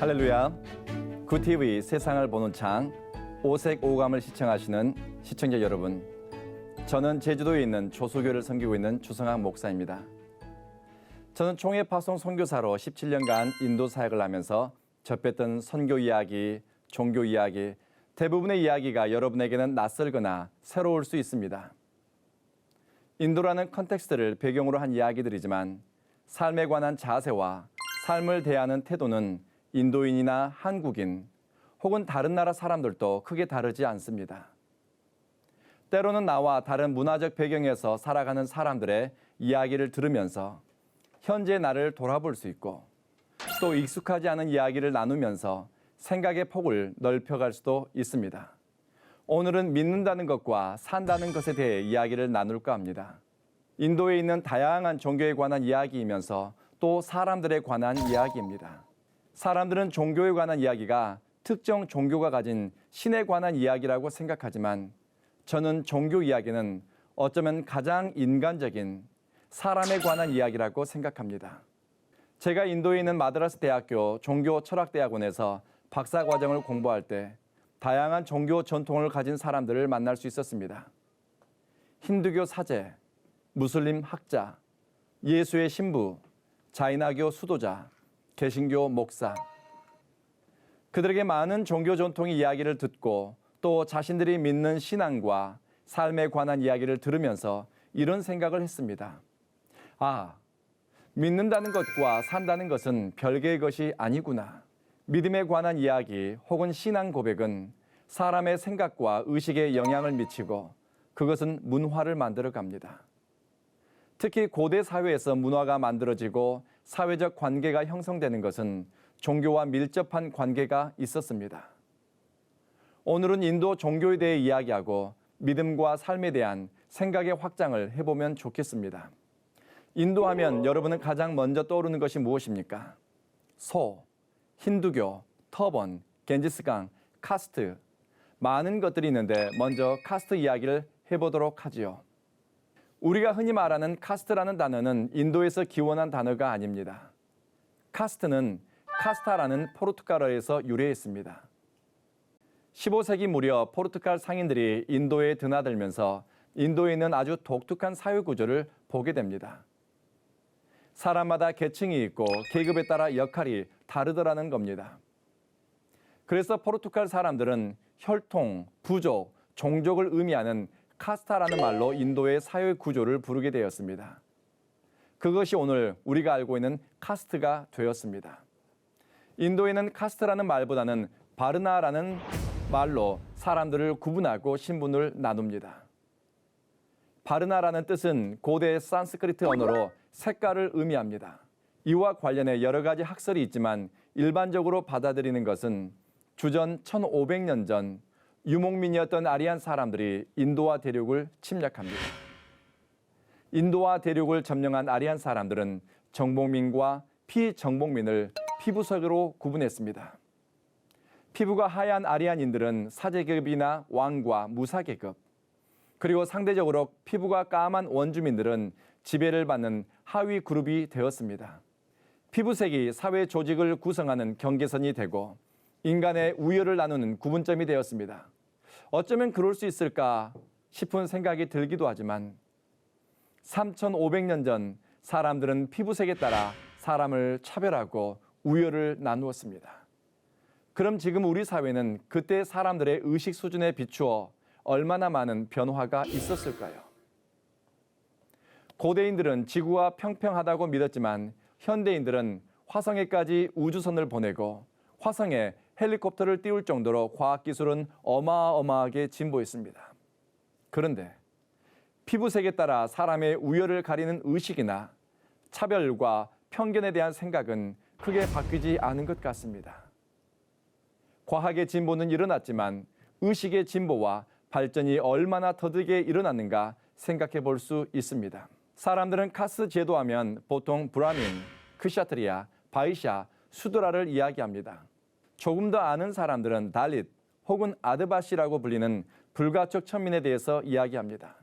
할렐루야. 굿TV 세상을 보는 창 오색 오감을 시청하시는 시청자 여러분, 저는 제주도에 있는 조수교를 섬기고 있는 주성학 목사입니다. 저는 총회 파송 선교사로 17년간 인도 사역을 하면서 접했던 선교 이야기, 종교 이야기, 대부분의 이야기가 여러분에게는 낯설거나 새로울 수 있습니다. 인도라는 컨텍스트를 배경으로 한 이야기들이지만 삶에 관한 자세와 삶을 대하는 태도는 인도인이나 한국인 혹은 다른 나라 사람들도 크게 다르지 않습니다. 때로는 나와 다른 문화적 배경에서 살아가는 사람들의 이야기를 들으면서 현재 나를 돌아볼 수 있고, 또 익숙하지 않은 이야기를 나누면서 생각의 폭을 넓혀갈 수도 있습니다. 오늘은 믿는다는 것과 산다는 것에 대해 이야기를 나눌까 합니다. 인도에 있는 다양한 종교에 관한 이야기이면서 또 사람들에 관한 이야기입니다. 사람들은 종교에 관한 이야기가 특정 종교가 가진 신에 관한 이야기라고 생각하지만, 저는 종교 이야기는 어쩌면 가장 인간적인 사람에 관한 이야기라고 생각합니다. 제가 인도에 있는 마드라스 대학교 종교철학대학원에서 박사과정을 공부할 때 다양한 종교 전통을 가진 사람들을 만날 수 있었습니다. 힌두교 사제, 무슬림 학자, 예수의 신부, 자이나교 수도자, 개신교 목사. 그들에게 많은 종교 전통의 이야기를 듣고 또 자신들이 믿는 신앙과 삶에 관한 이야기를 들으면서 이런 생각을 했습니다. 믿는다는 것과 산다는 것은 별개의 것이 아니구나. 믿음에 관한 이야기 혹은 신앙 고백은 사람의 생각과 의식에 영향을 미치고 그것은 문화를 만들어 갑니다. 특히 고대 사회에서 문화가 만들어지고 사회적 관계가 형성되는 것은 종교와 밀접한 관계가 있었습니다. 오늘은 인도 종교에 대해 이야기하고 믿음과 삶에 대한 생각의 확장을 해보면 좋겠습니다. 인도 하면 여러분은 가장 먼저 떠오르는 것이 무엇입니까? 소, 힌두교, 터번, 겐지스강, 카스트, 많은 것들이 있는데 먼저 카스트 이야기를 해보도록 하지요. 우리가 흔히 말하는 카스트라는 단어는 인도에서 기원한 단어가 아닙니다. 카스트는 카스타라는 포르투갈어에서 유래했습니다. 15세기 무렵 포르투갈 상인들이 인도에 드나들면서 인도에 있는 아주 독특한 사회 구조를 보게 됩니다. 사람마다 계층이 있고 계급에 따라 역할이 다르더라는 겁니다. 그래서 포르투갈 사람들은 혈통, 부족, 종족을 의미하는 카스타라는 말로 인도의 사회 구조를 부르게 되었습니다. 그것이 오늘 우리가 알고 있는 카스트가 되었습니다. 인도에는 카스트라는 말보다는 바르나라는 말로 사람들을 구분하고 신분을 나눕니다. 바르나라는 뜻은 고대 산스크리트 언어로 색깔을 의미합니다. 이와 관련해 여러 가지 학설이 있지만 일반적으로 받아들이는 것은 주전 1500년 전 유목민이었던 아리안 사람들이 인도와 대륙을 침략합니다. 인도와 대륙을 점령한 아리안 사람들은 정복민과 피정복민을 피부색으로 구분했습니다. 피부가 하얀 아리안인들은 사제계급이나 왕과 무사계급, 그리고 상대적으로 피부가 까만 원주민들은 지배를 받는 하위 그룹이 되었습니다. 피부색이 사회 조직을 구성하는 경계선이 되고 인간의 우열을 나누는 구분점이 되었습니다. 어쩌면 그럴 수 있을까 싶은 생각이 들기도 하지만 3500년 전 사람들은 피부색에 따라 사람을 차별하고 우열을 나누었습니다. 그럼 지금 우리 사회는 그때 사람들의 의식 수준에 비추어 얼마나 많은 변화가 있었을까요? 고대인들은 지구가 평평하다고 믿었지만 현대인들은 화성에까지 우주선을 보내고 화성에 헬리콥터를 띄울 정도로 과학기술은 어마어마하게 진보했습니다. 그런데 피부색에 따라 사람의 우열을 가리는 의식이나 차별과 편견에 대한 생각은 크게 바뀌지 않은 것 같습니다. 과학의 진보는 일어났지만 의식의 진보와 발전이 얼마나 더디게 일어났는가 생각해 볼 수 있습니다. 사람들은 카스 제도하면 보통 브라민, 크샤트리아, 바이샤, 수드라를 이야기합니다. 조금 더 아는 사람들은 달릿 혹은 아드바시라고 불리는 불가촉 천민에 대해서 이야기합니다.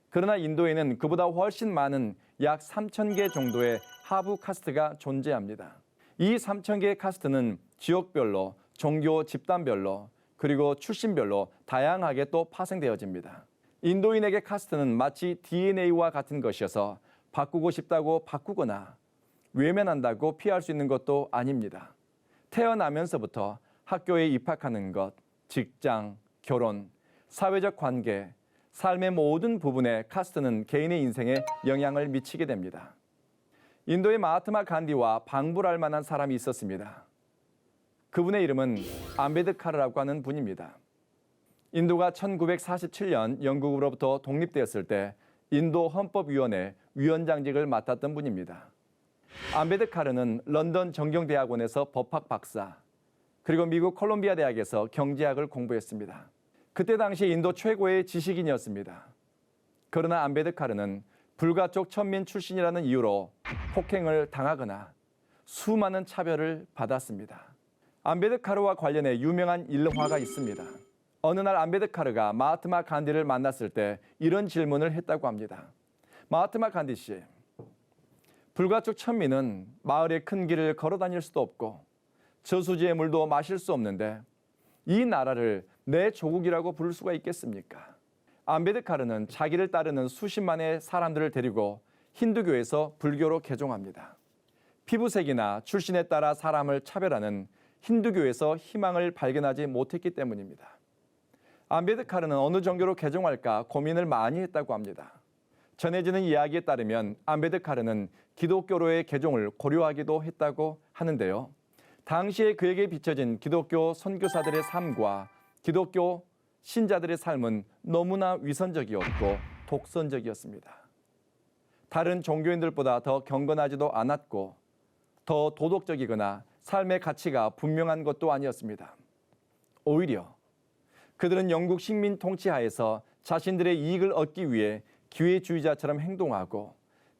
그러나 인도에는 그보다 훨씬 많은 약 3000개 정도의 하부 카스트가 존재합니다. 이 3천 개의 카스트는 지역별로, 종교 집단별로, 그리고 출신별로 다양하게 또 파생되어집니다. 인도인에게 카스트는 마치 DNA와 같은 것이어서 바꾸고 싶다고 바꾸거나 외면한다고 피할 수 있는 것도 아닙니다. 태어나면서부터 학교에 입학하는 것, 직장, 결혼, 사회적 관계, 삶의 모든 부분에 카스트는 개인의 인생에 영향을 미치게 됩니다. 인도의 마하트마 간디와 방불할 만한 사람이 있었습니다. 그분의 이름은 암베드카르라고 하는 분입니다. 인도가 1947년 영국으로부터 독립되었을 때 인도 헌법위원회 위원장직을 맡았던 분입니다. 암베드카르는 런던 정경대학원에서 법학 박사, 그리고 미국 콜롬비아 대학에서 경제학을 공부했습니다. 그때 당시 인도 최고의 지식인이었습니다. 그러나 암베드카르는 불가촉 천민 출신이라는 이유로 폭행을 당하거나 수많은 차별을 받았습니다. 암베드카르와 관련해 유명한 일화가 있습니다. 어느 날 암베드카르가 마하트마 간디를 만났을 때 이런 질문을 했다고 합니다. 마하트마 간디 씨, 불가촉 천민은 마을의 큰 길을 걸어 다닐 수도 없고 저수지의 물도 마실 수 없는데 이 나라를 내 조국이라고 부를 수가 있겠습니까? 암베드카르는 자기를 따르는 수십만의 사람들을 데리고 힌두교에서 불교로 개종합니다. 피부색이나 출신에 따라 사람을 차별하는 힌두교에서 희망을 발견하지 못했기 때문입니다. 암베드카르는 어느 종교로 개종할까 고민을 많이 했다고 합니다. 전해지는 이야기에 따르면 암베드카르는 기독교로의 개종을 고려하기도 했다고 하는데요. 당시에 그에게 비춰진 기독교 선교사들의 삶과 기독교 신자들의 삶은 너무나 위선적이었고 독선적이었습니다. 다른 종교인들보다 더 경건하지도 않았고 더 도덕적이거나 삶의 가치가 분명한 것도 아니었습니다. 오히려 그들은 영국 식민 통치하에서 자신들의 이익을 얻기 위해 기회주의자처럼 행동하고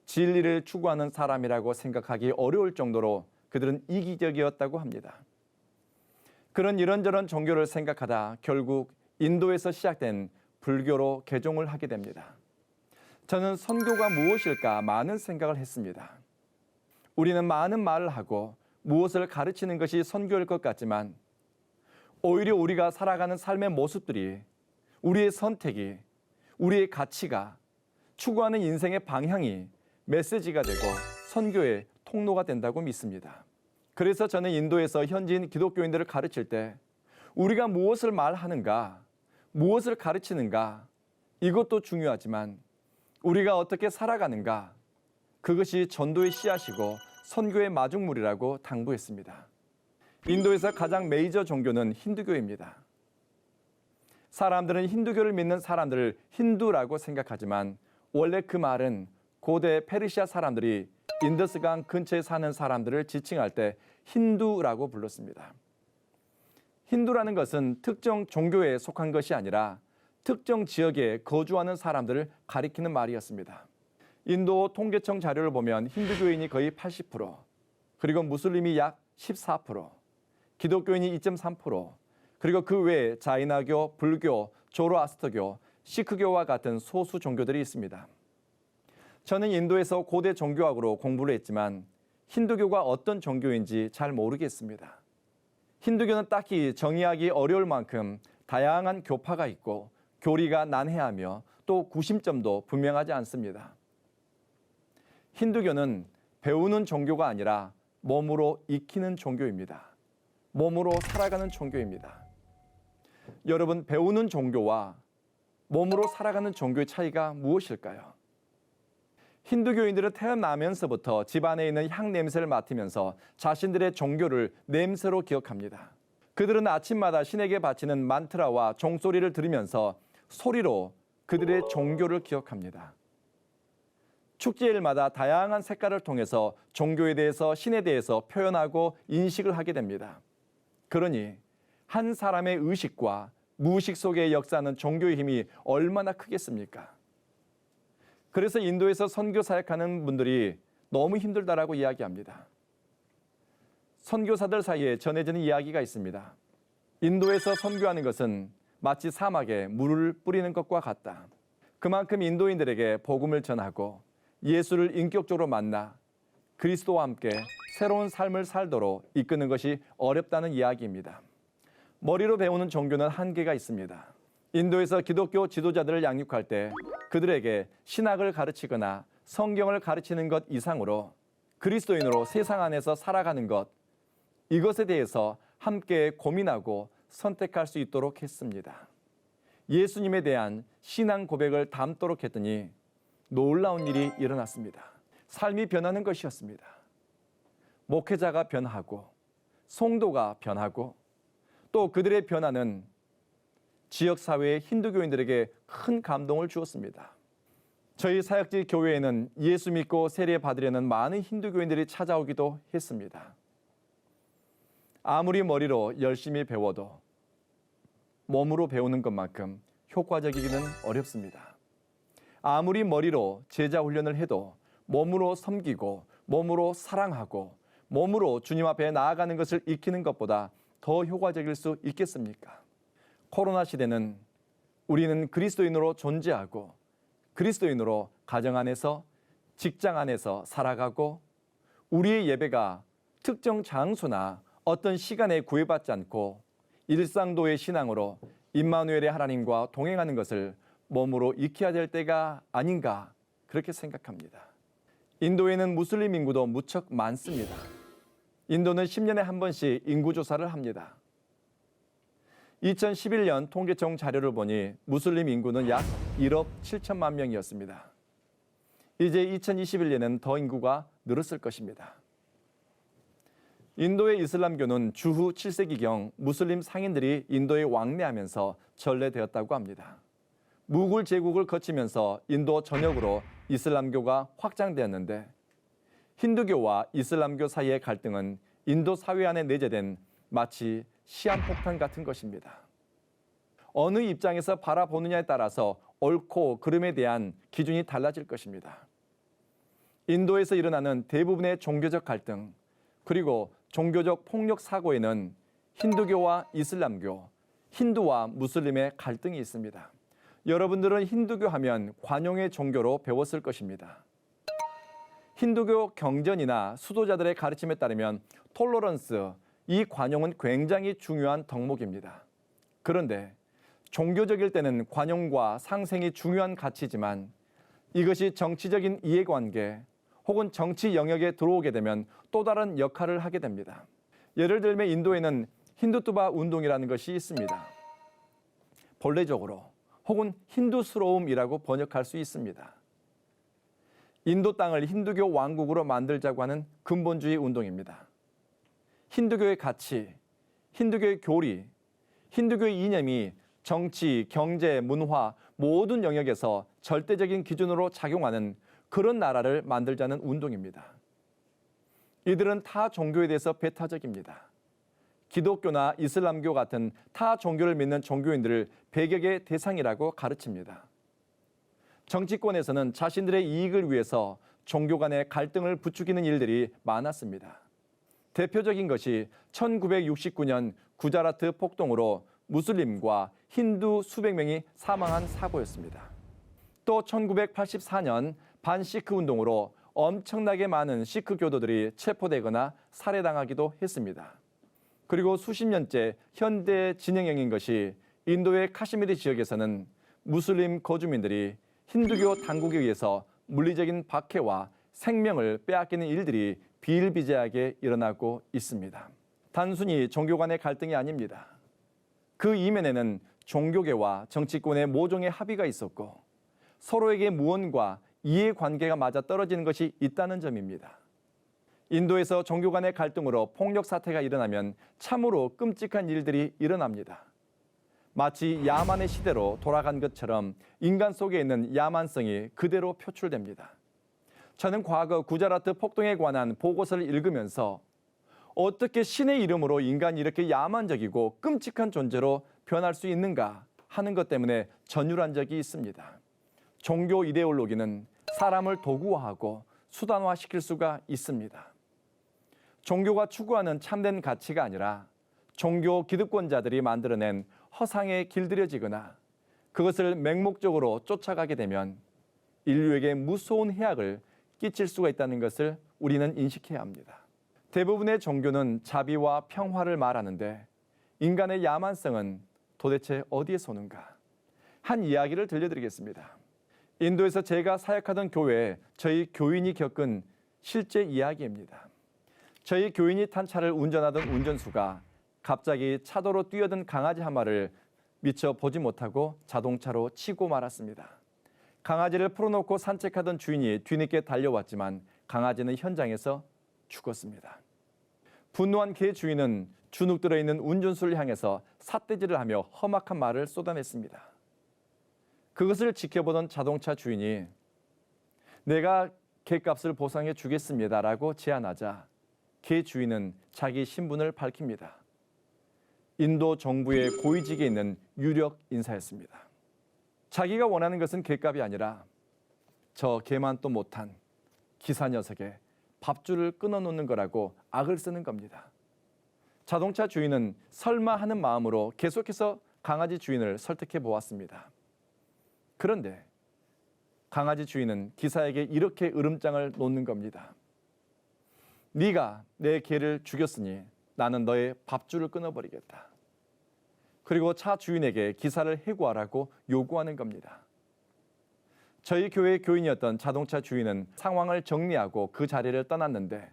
진리를 추구하는 사람이라고 생각하기 어려울 정도로 그들은 이기적이었다고 합니다. 그런 이런저런 종교를 생각하다 결국 인도에서 시작된 불교로 개종을 하게 됩니다. 저는 선교가 무엇일까 많은 생각을 했습니다. 우리는 많은 말을 하고 무엇을 가르치는 것이 선교일 것 같지만 오히려 우리가 살아가는 삶의 모습들이, 우리의 선택이, 우리의 가치가, 추구하는 인생의 방향이 메시지가 되고 선교의 통로가 된다고 믿습니다. 그래서 저는 인도에서 현지인 기독교인들을 가르칠 때 우리가 무엇을 말하는가, 무엇을 가르치는가, 이것도 중요하지만 우리가 어떻게 살아가는가, 그것이 전도의 씨앗이고 선교의 마중물이라고 당부했습니다. 인도에서 가장 메이저 종교는 힌두교입니다. 사람들은 힌두교를 믿는 사람들을 힌두라고 생각하지만 원래 그 말은 고대 페르시아 사람들이 인더스강 근처에 사는 사람들을 지칭할 때 힌두라고 불렀습니다. 힌두라는 것은 특정 종교에 속한 것이 아니라 특정 지역에 거주하는 사람들을 가리키는 말이었습니다. 인도 통계청 자료를 보면 힌두교인이 거의 80%, 그리고 무슬림이 약 14%, 기독교인이 2.3%, 그리고 그 외에 자이나교, 불교, 조로아스터교, 시크교와 같은 소수 종교들이 있습니다. 저는 인도에서 고대 종교학으로 공부를 했지만 힌두교가 어떤 종교인지 잘 모르겠습니다. 힌두교는 딱히 정의하기 어려울 만큼 다양한 교파가 있고 교리가 난해하며 또 구심점도 분명하지 않습니다. 힌두교는 배우는 종교가 아니라 몸으로 익히는 종교입니다. 몸으로 살아가는 종교입니다. 여러분, 배우는 종교와 몸으로 살아가는 종교의 차이가 무엇일까요? 힌두교인들은 태어나면서부터 집안에 있는 향 냄새를 맡으면서 자신들의 종교를 냄새로 기억합니다. 그들은 아침마다 신에게 바치는 만트라와 종소리를 들으면서 소리로 그들의 종교를 기억합니다. 축제일마다 다양한 색깔을 통해서 종교에 대해서, 신에 대해서 표현하고 인식을 하게 됩니다. 그러니 한 사람의 의식과 무의식 속에 역사하는 종교의 힘이 얼마나 크겠습니까? 그래서 인도에서 선교 사역하는 분들이 너무 힘들다라고 이야기합니다. 선교사들 사이에 전해지는 이야기가 있습니다. 인도에서 선교하는 것은 마치 사막에 물을 뿌리는 것과 같다. 그만큼 인도인들에게 복음을 전하고 예수를 인격적으로 만나 그리스도와 함께 새로운 삶을 살도록 이끄는 것이 어렵다는 이야기입니다. 머리로 배우는 종교는 한계가 있습니다. 인도에서 기독교 지도자들을 양육할 때 그들에게 신학을 가르치거나 성경을 가르치는 것 이상으로 그리스도인으로 세상 안에서 살아가는 것, 이것에 대해서 함께 고민하고 선택할 수 있도록 했습니다. 예수님에 대한 신앙 고백을 담도록 했더니 놀라운 일이 일어났습니다. 삶이 변하는 것이었습니다. 목회자가 변하고 성도가 변하고 또 그들의 변화는 지역사회의 힌두교인들에게 큰 감동을 주었습니다. 저희 사역지 교회에는 예수 믿고 세례 받으려는 많은 힌두교인들이 찾아오기도 했습니다. 아무리 머리로 열심히 배워도 몸으로 배우는 것만큼 효과적이기는 어렵습니다. 아무리 머리로 제자 훈련을 해도 몸으로 섬기고 몸으로 사랑하고 몸으로 주님 앞에 나아가는 것을 익히는 것보다 더 효과적일 수 있겠습니까? 코로나 시대는 우리는 그리스도인으로 존재하고 그리스도인으로 가정 안에서 직장 안에서 살아가고 우리의 예배가 특정 장소나 어떤 시간에 구애받지 않고 일상도의 신앙으로 임마누엘의 하나님과 동행하는 것을 몸으로 익혀야 될 때가 아닌가 그렇게 생각합니다. 인도에는 무슬림 인구도 무척 많습니다. 인도는 10년에 한 번씩 인구조사를 합니다. 2011년 통계청 자료를 보니 무슬림 인구는 약 1억 7천만 명이었습니다. 이제 2021년에는 더 인구가 늘었을 것입니다. 인도의 이슬람교는 주후 7세기경 무슬림 상인들이 인도에 왕래하면서 전래되었다고 합니다. 무굴 제국을 거치면서 인도 전역으로 이슬람교가 확장되었는데 힌두교와 이슬람교 사이의 갈등은 인도 사회 안에 내재된 마치 시한폭탄 같은 것입니다. 어느 입장에서 바라보느냐에 따라서 옳고 그름에 대한 기준이 달라질 것입니다. 인도에서 일어나는 대부분의 종교적 갈등, 그리고 종교적 폭력 사고에는 힌두교와 이슬람교, 힌두와 무슬림의 갈등이 있습니다. 여러분들은 힌두교 하면 관용의 종교로 배웠을 것입니다. 힌두교 경전이나 수도자들의 가르침에 따르면 톨러런스, 이 관용은 굉장히 중요한 덕목입니다. 그런데 종교적일 때는 관용과 상생이 중요한 가치지만 이것이 정치적인 이해관계 혹은 정치 영역에 들어오게 되면 또 다른 역할을 하게 됩니다. 예를 들면 인도에는 힌두투바 운동이라는 것이 있습니다. 본래적으로 혹은 힌두스러움이라고 번역할 수 있습니다. 인도 땅을 힌두교 왕국으로 만들자고 하는 근본주의 운동입니다. 힌두교의 가치, 힌두교의 교리, 힌두교의 이념이 정치, 경제, 문화 모든 영역에서 절대적인 기준으로 작용하는 그런 나라를 만들자는 운동입니다. 이들은 타 종교에 대해서 배타적입니다. 기독교나 이슬람교 같은 타 종교를 믿는 종교인들을 배격의 대상이라고 가르칩니다. 정치권에서는 자신들의 이익을 위해서 종교 간의 갈등을 부추기는 일들이 많았습니다. 대표적인 것이 1969년 구자라트 폭동으로 무슬림과 힌두 수백 명이 사망한 사고였습니다. 또 1984년 반시크 운동으로 엄청나게 많은 시크 교도들이 체포되거나 살해당하기도 했습니다. 그리고 수십 년째 현대 진행형인 것이 인도의 카시미르 지역에서는 무슬림 거주민들이 힌두교 당국에 의해서 물리적인 박해와 생명을 빼앗기는 일들이 비일비재하게 일어나고 있습니다. 단순히 종교 간의 갈등이 아닙니다. 그 이면에는 종교계와 정치권의 모종의 합의가 있었고 서로에게 무언과 이해관계가 맞아떨어지는 것이 있다는 점입니다. 인도에서 종교 간의 갈등으로 폭력 사태가 일어나면 참으로 끔찍한 일들이 일어납니다. 마치 야만의 시대로 돌아간 것처럼 인간 속에 있는 야만성이 그대로 표출됩니다. 저는 과거 구자라트 폭동에 관한 보고서를 읽으면서 어떻게 신의 이름으로 인간이 이렇게 야만적이고 끔찍한 존재로 변할 수 있는가 하는 것 때문에 전율한 적이 있습니다. 종교 이데올로기는 사람을 도구화하고 수단화시킬 수가 있습니다. 종교가 추구하는 참된 가치가 아니라 종교 기득권자들이 만들어낸 허상에 길들여지거나 그것을 맹목적으로 쫓아가게 되면 인류에게 무서운 해악을 끼칠 수가 있다는 것을 우리는 인식해야 합니다. 대부분의 종교는 자비와 평화를 말하는데 인간의 야만성은 도대체 어디에서 오는가? 한 이야기를 들려드리겠습니다. 인도에서 제가 사역하던 교회에 저희 교인이 겪은 실제 이야기입니다. 저희 교인이 탄 차를 운전하던 운전수가 갑자기 차도로 뛰어든 강아지 한 마리를 미처 보지 못하고 자동차로 치고 말았습니다. 강아지를 풀어놓고 산책하던 주인이 뒤늦게 달려왔지만 강아지는 현장에서 죽었습니다. 분노한 개 주인은 주눅 들어있는 운전수를 향해서 삿대질을 하며 험악한 말을 쏟아냈습니다. 그것을 지켜보던 자동차 주인이 내가 개값을 보상해 주겠습니다라고 제안하자 개 주인은 자기 신분을 밝힙니다. 인도 정부의 고위직에 있는 유력 인사였습니다. 자기가 원하는 것은 개값이 아니라 저 개만 또 못한 기사 녀석의 밥줄을 끊어놓는 거라고 악을 쓰는 겁니다. 자동차 주인은 설마 하는 마음으로 계속해서 강아지 주인을 설득해 보았습니다. 그런데 강아지 주인은 기사에게 이렇게 으름장을 놓는 겁니다. 네가 내 개를 죽였으니 나는 너의 밥줄을 끊어버리겠다. 그리고 차 주인에게 기사를 해고하라고 요구하는 겁니다. 저희 교회 교인이었던 자동차 주인은 상황을 정리하고 그 자리를 떠났는데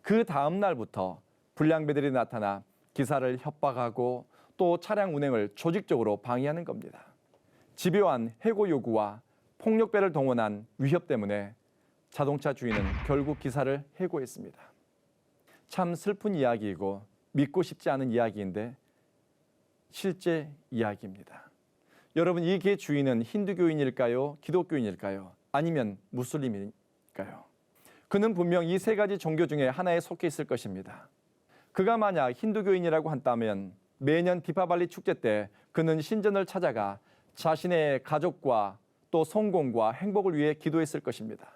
그 다음 날부터 불량배들이 나타나 기사를 협박하고 또 차량 운행을 조직적으로 방해하는 겁니다. 집요한 해고 요구와 폭력배를 동원한 위협 때문에 자동차 주인은 결국 기사를 해고했습니다. 참 슬픈 이야기이고 믿고 싶지 않은 이야기인데 실제 이야기입니다. 여러분, 이 개 주인은 힌두교인일까요? 기독교인일까요? 아니면 무슬림일까요? 그는 분명 이 세 가지 종교 중에 하나에 속해 있을 것입니다. 그가 만약 힌두교인이라고 한다면 매년 디파발리 축제 때 그는 신전을 찾아가 자신의 가족과 또 성공과 행복을 위해 기도했을 것입니다.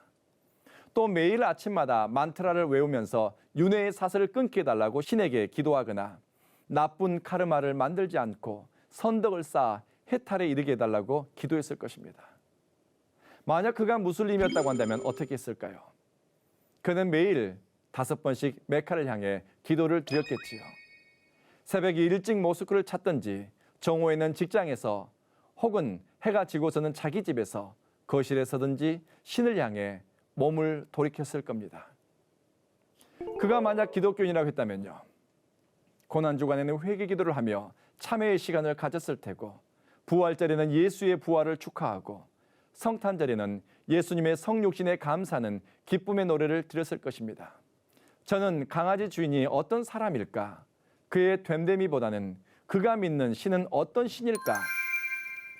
또 매일 아침마다 만트라를 외우면서 윤회의 사슬을 끊게 해달라고 신에게 기도하거나 나쁜 카르마를 만들지 않고 선덕을 쌓아 해탈에 이르게 해달라고 기도했을 것입니다. 만약 그가 무슬림이었다고 한다면 어떻게 했을까요? 그는 매일 5번씩 메카를 향해 기도를 드렸겠지요. 새벽에 일찍 모스크를 찾든지 정오에는 직장에서 혹은 해가 지고서는 자기 집에서 거실에서든지 신을 향해 몸을 돌이켰을 겁니다. 그가 만약 기독교인이라고 했다면요. 고난주간에는 회개기도를 하며 참회의 시간을 가졌을 테고 부활절에는 예수의 부활을 축하하고 성탄절에는 예수님의 성육신에 감사하는 기쁨의 노래를 드렸을 것입니다. 저는 강아지 주인이 어떤 사람일까? 그의 됨됨이보다는 그가 믿는 신은 어떤 신일까?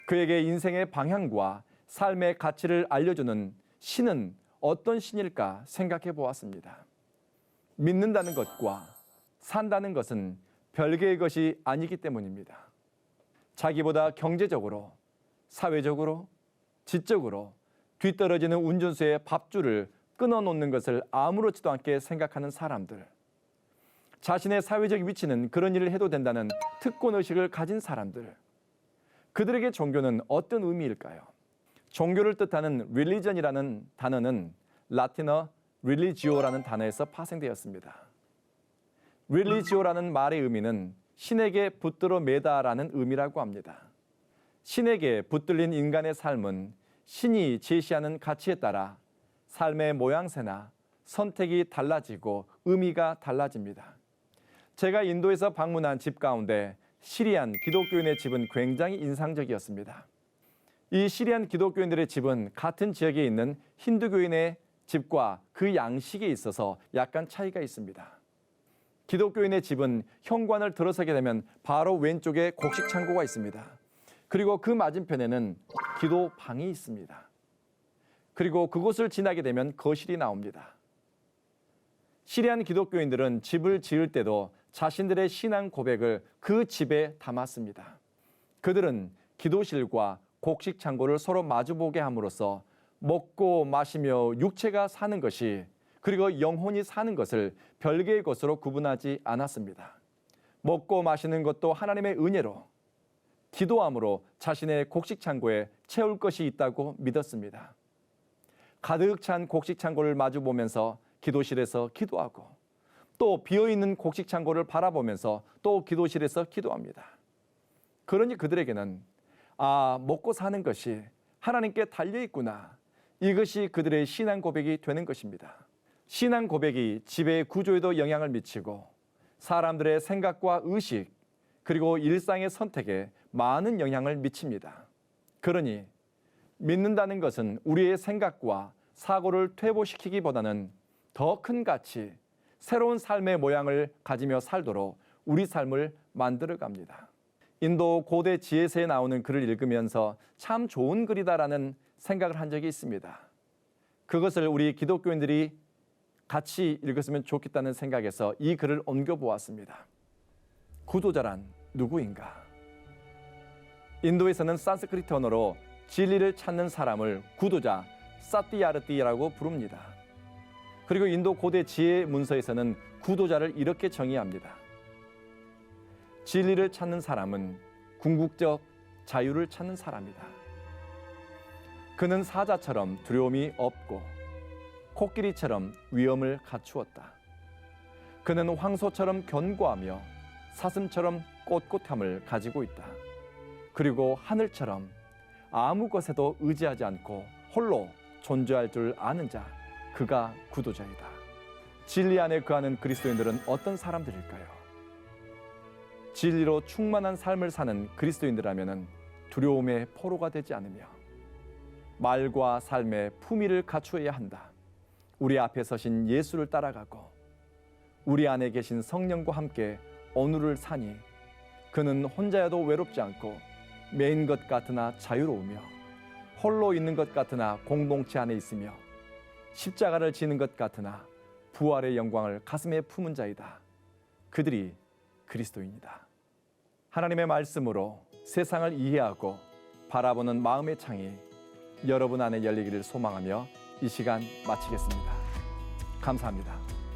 그에게 인생의 방향과 삶의 가치를 알려주는 신은 어떤 신일까 생각해 보았습니다. 믿는다는 것과 산다는 것은 별개의 것이 아니기 때문입니다. 자기보다 경제적으로, 사회적으로, 지적으로 뒤떨어지는 운전수의 밥줄을 끊어놓는 것을 아무렇지도 않게 생각하는 사람들, 자신의 사회적 위치는 그런 일을 해도 된다는 특권의식을 가진 사람들, 그들에게 종교는 어떤 의미일까요? 종교를 뜻하는 religion이라는 단어는 라틴어 religio라는 단어에서 파생되었습니다. religio라는 말의 의미는 신에게 붙들어 매다라는 의미라고 합니다. 신에게 붙들린 인간의 삶은 신이 제시하는 가치에 따라 삶의 모양새나 선택이 달라지고 의미가 달라집니다. 제가 인도에서 방문한 집 가운데 시리안 기독교인의 집은 굉장히 인상적이었습니다. 이 시리안 기독교인들의 집은 같은 지역에 있는 힌두교인의 집과 그 양식에 있어서 약간 차이가 있습니다. 기독교인의 집은 현관을 들어서게 되면 바로 왼쪽에 곡식 창고가 있습니다. 그리고 그 맞은편에는 기도방이 있습니다. 그리고 그곳을 지나게 되면 거실이 나옵니다. 시리안 기독교인들은 집을 지을 때도 자신들의 신앙 고백을 그 집에 담았습니다. 그들은 기도실과 곡식 창고를 서로 마주보게 함으로써 먹고 마시며 육체가 사는 것이 그리고 영혼이 사는 것을 별개의 것으로 구분하지 않았습니다. 먹고 마시는 것도 하나님의 은혜로 기도함으로 자신의 곡식 창고에 채울 것이 있다고 믿었습니다. 가득 찬 곡식 창고를 마주 보면서 기도실에서 기도하고 또 비어있는 곡식 창고를 바라보면서 또 기도실에서 기도합니다. 그러니 그들에게는 먹고 사는 것이 하나님께 달려있구나. 이것이 그들의 신앙 고백이 되는 것입니다. 신앙 고백이 지배의 구조에도 영향을 미치고 사람들의 생각과 의식 그리고 일상의 선택에 많은 영향을 미칩니다. 그러니 믿는다는 것은 우리의 생각과 사고를 퇴보시키기보다는 더 큰 가치, 새로운 삶의 모양을 가지며 살도록 우리 삶을 만들어갑니다. 인도 고대 지혜서에 나오는 글을 읽으면서 참 좋은 글이다라는 생각을 한 적이 있습니다. 그것을 우리 기독교인들이 같이 읽었으면 좋겠다는 생각에서 이 글을 옮겨보았습니다. 구도자란 누구인가? 인도에서는 산스크리트 언어로 진리를 찾는 사람을 구도자, 사띠야르티라고 부릅니다. 그리고 인도 고대 지혜 문서에서는 구도자를 이렇게 정의합니다. 진리를 찾는 사람은 궁극적 자유를 찾는 사람이다. 그는 사자처럼 두려움이 없고 코끼리처럼 위엄을 갖추었다. 그는 황소처럼 견고하며 사슴처럼 꼿꼿함을 가지고 있다. 그리고 하늘처럼 아무 것에도 의지하지 않고 홀로 존재할 줄 아는 자, 그가 구도자이다. 진리 안에 거하는 그리스도인들은 어떤 사람들일까요? 진리로 충만한 삶을 사는 그리스도인들이라면 두려움의 포로가 되지 않으며 말과 삶의 품위를 갖추어야 한다. 우리 앞에 서신 예수를 따라가고 우리 안에 계신 성령과 함께 오늘을 사니 그는 혼자여도 외롭지 않고 매인 것 같으나 자유로우며 홀로 있는 것 같으나 공동체 안에 있으며 십자가를 지는 것 같으나 부활의 영광을 가슴에 품은 자이다. 그들이 그리스도인이다. 하나님의 말씀으로 세상을 이해하고 바라보는 마음의 창이 여러분 안에 열리기를 소망하며 이 시간 마치겠습니다. 감사합니다.